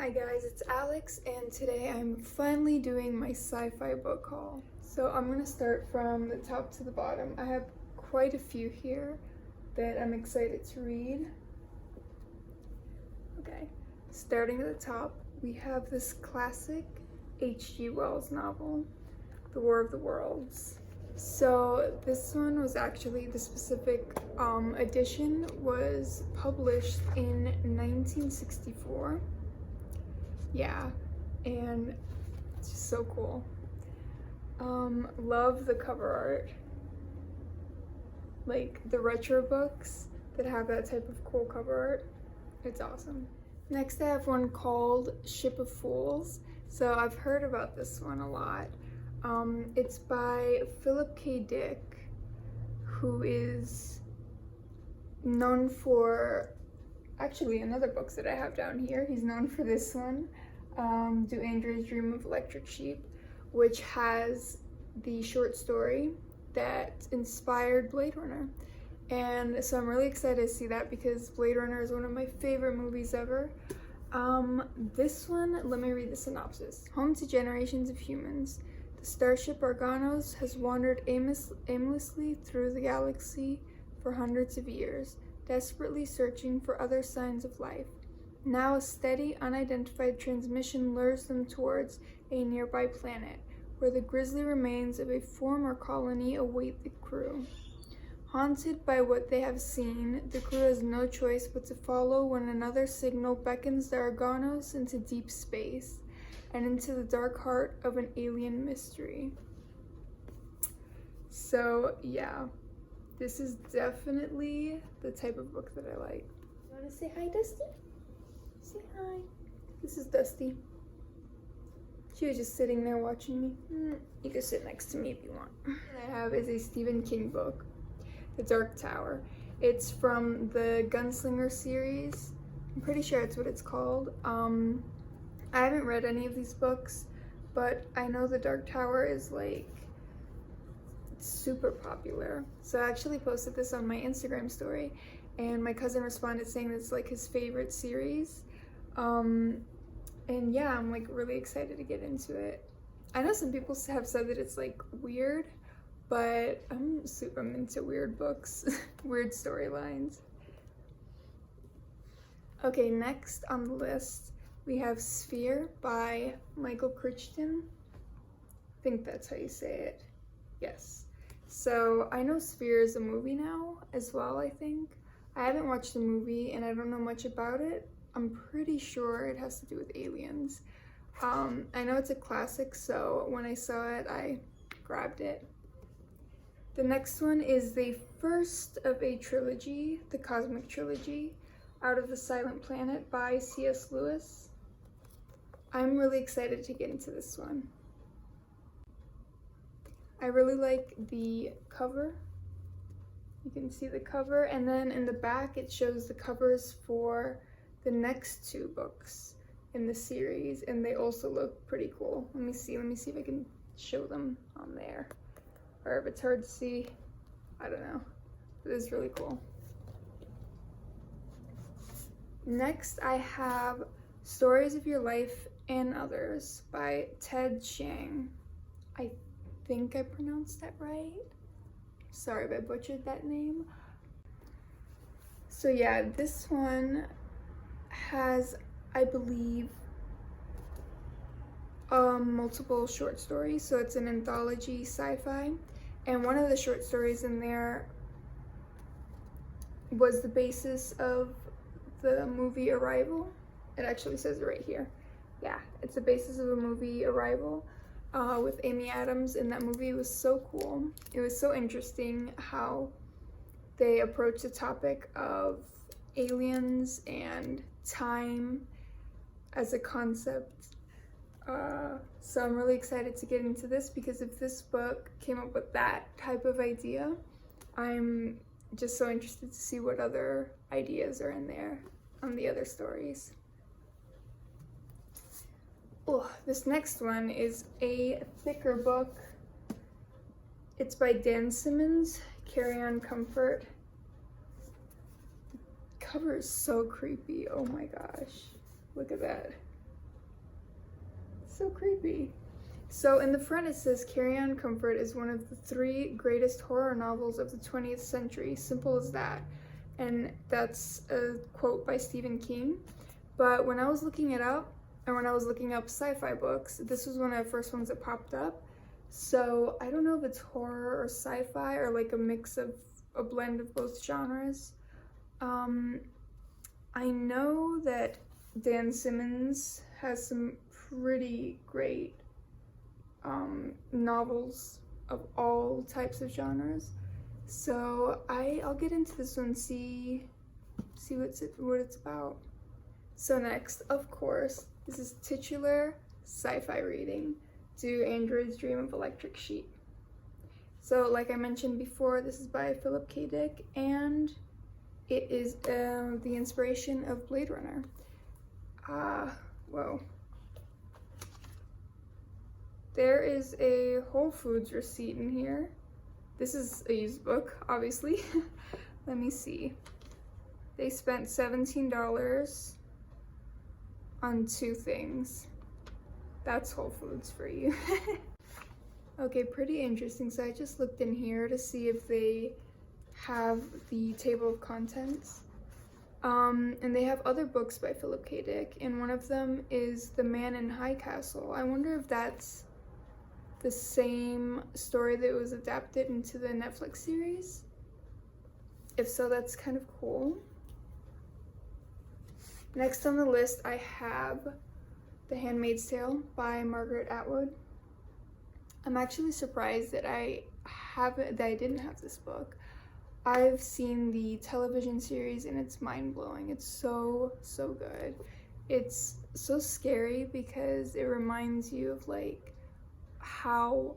Hi guys, it's Alex, and today I'm finally doing my sci-fi book haul. So I'm gonna start from the top to the bottom. I have quite a few here that I'm excited to read. Okay, starting at the top, we have this classic H.G. Wells novel, The War of the Worlds. So this one was actually, the specific edition was published in 1964. Yeah, and it's just so cool. Love the cover art. Like the retro books that have that type of cool cover art. It's awesome. Next I have one called Ship of Fools. So I've heard about this one a lot. It's by Philip K. Dick, who is known for actually another books that I have down here. He's known for this one, Do Androids Dream of Electric Sheep, which has the short story that inspired Blade Runner. And so I'm really excited to see that because Blade Runner is one of my favorite movies ever. This one, let me read the synopsis. Home to generations of humans, the starship Argonos has wandered aimlessly through the galaxy for hundreds of years, desperately searching for other signs of life. Now a steady, unidentified transmission lures them towards a nearby planet, where the grisly remains of a former colony await the crew. Haunted by what they have seen, the crew has no choice but to follow when another signal beckons the Argonos into deep space and into the dark heart of an alien mystery. So yeah, this is definitely the type of book that I like. You want to say hi, Dusty? Say hi. This is Dusty. She was just sitting there watching me. You can sit next to me if you want. What I have is a Stephen King book, The Dark Tower. It's from the Gunslinger series. I'm pretty sure it's what it's called. I haven't read any of these books, but I know The Dark Tower is like super popular. So I actually posted this on my Instagram story, and my cousin responded saying it's like his favorite series. And yeah, I'm like really excited to get into it. I know some people have said that it's like weird, but I'm into weird books, weird storylines. Okay, next on the list we have Sphere by Michael Crichton. I think that's how you say it. Yes. So I know Sphere is a movie now as well, I think. I haven't watched the movie and I don't know much about it. I'm pretty sure it has to do with aliens. I know it's a classic, so when I saw it, I grabbed it. The next one is the first of a trilogy, the Cosmic Trilogy, Out of the Silent Planet by C.S. Lewis. I'm really excited to get into this one. I really like the cover. You can see the cover, and then in the back it shows the covers for the next two books in the series, and they also look pretty cool. Let me see if I can show them on there. Or if it's hard to see, I don't know. It is really cool. Next, I have Stories of Your Life and Others by Ted Zhang. I think I pronounced that right. Sorry if I butchered that name. So yeah, this one has, I believe, multiple short stories. So it's an anthology sci-fi. And one of the short stories in there was the basis of the movie Arrival. It actually says it right here. Yeah, it's the basis of a movie, Arrival, with Amy Adams in that movie. It was so cool. It was so interesting how they approached the topic of aliens and time as a concept. So I'm really excited to get into this because if this book came up with that type of idea, I'm just so interested to see what other ideas are in there on the other stories. Oh, this next one is a thicker book. It's by Dan Simmons, Carry On Comfort. The cover is so creepy, oh my gosh. Look at that. So creepy. So in the front it says, Carry On Comfort is one of the 3 greatest horror novels of the 20th century. Simple as that. And that's a quote by Stephen King. But when I was looking it up, or when I was looking up sci-fi books, this was one of the first ones that popped up. So I don't know if it's horror or sci-fi or like a mix of a blend of both genres. I know that Dan Simmons has some pretty great novels of all types of genres. So I'll get into this one, see what it's about. So next, of course, this is titular sci-fi reading. Do Androids Dream of Electric Sheep? So like I mentioned before, this is by Philip K. Dick, and it is the inspiration of Blade Runner. Whoa. There is a Whole Foods receipt in here. This is a used book, obviously. Let me see. They spent $17 on 2 things. That's Whole Foods for you. Okay, pretty interesting. So I just looked in here to see if they have the table of contents. And they have other books by Philip K. Dick, and one of them is The Man in High Castle. I wonder if that's the same story that was adapted into the Netflix series. If so, that's kind of cool. Next on the list, I have The Handmaid's Tale by Margaret Atwood. I'm actually surprised that I didn't have this book. I've seen the television series and it's mind-blowing. It's so good. It's so scary because it reminds you of like how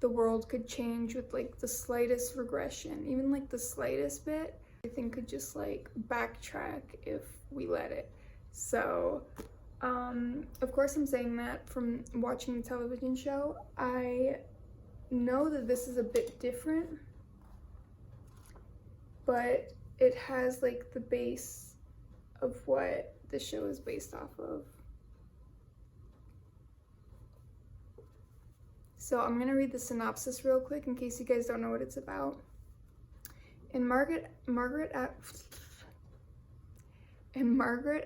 the world could change with like the slightest regression, even like the slightest bit. Everything could just like backtrack if we let it. So of course I'm saying that from watching the television show. I know that this is a bit different, but it has like the base of what the show is based off of. So I'm gonna read the synopsis real quick in case you guys don't know what it's about. In Margaret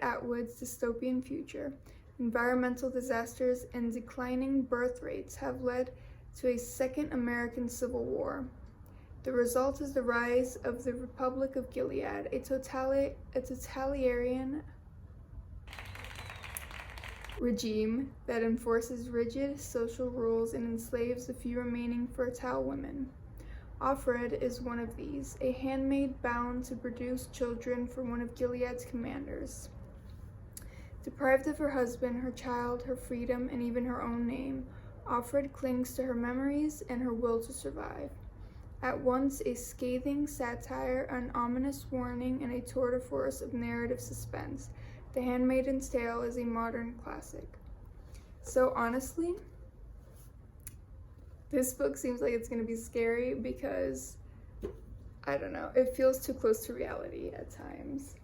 Atwood's dystopian future, environmental disasters and declining birth rates have led to a second American Civil War. The result is the rise of the Republic of Gilead, a totalitarian regime that enforces rigid social rules and enslaves the few remaining fertile women. Offred is one of these, a handmaid bound to produce children for one of Gilead's commanders. Deprived of her husband, her child, her freedom, and even her own name, Offred clings to her memories and her will to survive. At once a scathing satire, an ominous warning, and a tour de force of narrative suspense, The Handmaid's Tale is a modern classic. So honestly, this book seems like it's going to be scary because, I don't know, it feels too close to reality at times.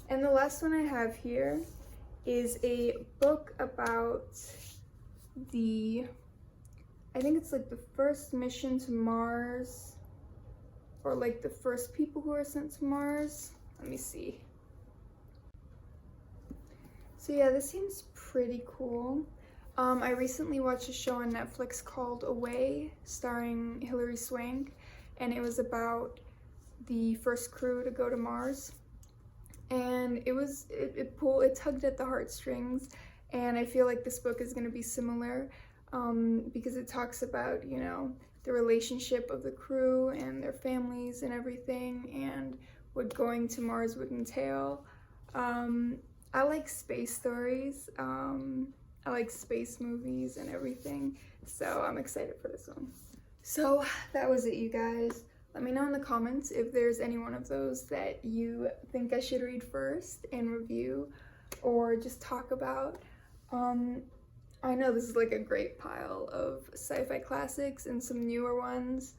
And the last one I have here is a book about I think it's like the first mission to Mars, or like the first people who are sent to Mars. Let me see. So yeah, this seems pretty cool. I recently watched a show on Netflix called Away, starring Hilary Swank, and it was about the first crew to go to Mars. And it tugged at the heartstrings, and I feel like this book is going to be similar, because it talks about, you know, the relationship of the crew and their families and everything, and what going to Mars would entail. I like space stories. I like space movies and everything, so I'm excited for this one. So that was it, you guys. Let me know in the comments if there's any one of those that you think I should read first and review or just talk about. I know this is like a great pile of sci-fi classics and some newer ones.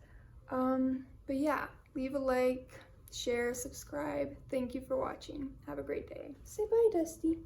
But yeah, leave a like, share, subscribe. Thank you for watching. Have a great day. Say bye, Dusty.